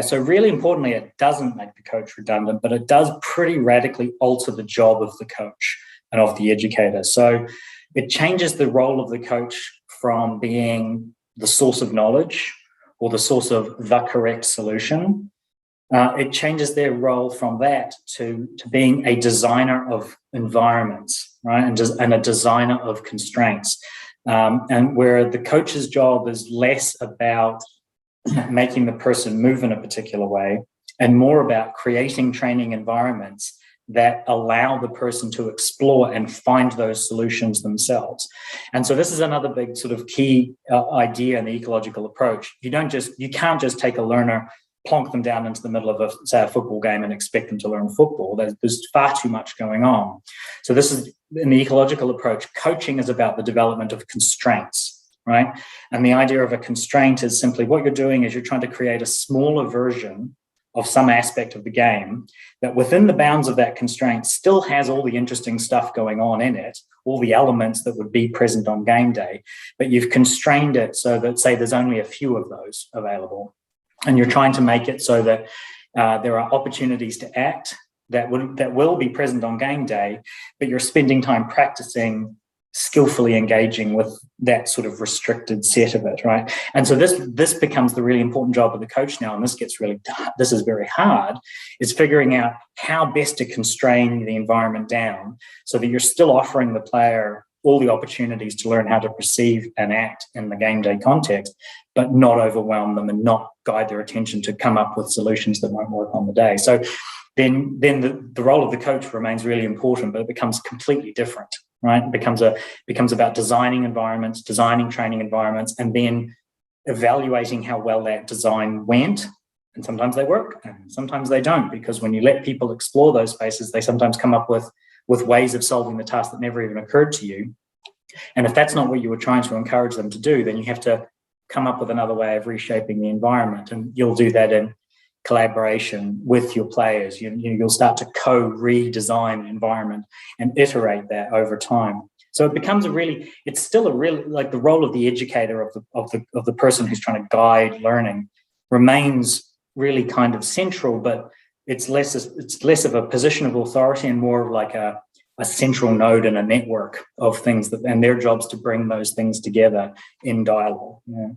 So really importantly, it doesn't make the coach redundant, but it does pretty radically alter the job of the coach and of the educator. So it changes the role of the coach from being the source of knowledge or the source of the correct solution. It changes their role from that to being a designer of environments, right, and a designer of constraints. And where the coach's job is less about making the person move in a particular way and more about creating training environments that allow the person to explore and find those solutions themselves. And so this is another big sort of key idea in the ecological approach. You can't just take a learner, plonk them down into the middle of a football game and expect them to learn football. There's far too much going on. So this is, in the ecological approach, coaching is about the development of constraints, right? And the idea of a constraint is simply what you're doing is you're trying to create a smaller version of some aspect of the game that within the bounds of that constraint still has all the interesting stuff going on in it, all the elements that would be present on game day, but you've constrained it so that, say, there's only a few of those available. And you're trying to make it so that there are opportunities to act that will be present on game day, but you're spending time practicing skillfully engaging with that sort of restricted set of it, right? And so this becomes the really important job of the coach now, and this is very hard, is figuring out how best to constrain the environment down so that you're still offering the player all the opportunities to learn how to perceive and act in the game day context, but not overwhelm them and not guide their attention to come up with solutions that won't work on the day. So then the role of the coach remains really important, but it becomes completely different, right? It becomes about designing environments, designing training environments, and then evaluating how well that design went. And sometimes they work and sometimes they don't, because when you let people explore those spaces, they sometimes come up with ways of solving the task that never even occurred to you. And if that's not what you were trying to encourage them to do, then you have to come up with another way of reshaping the environment. And you'll do that in collaboration with your players. You'll start to co-redesign the environment and iterate that over time. So it becomes it's still a really, like, the role of the educator, of the person who's trying to guide learning remains really kind of central, but it's less of a position of authority and more of like a central node in a network of things and their job's to bring those things together in dialogue. Yeah.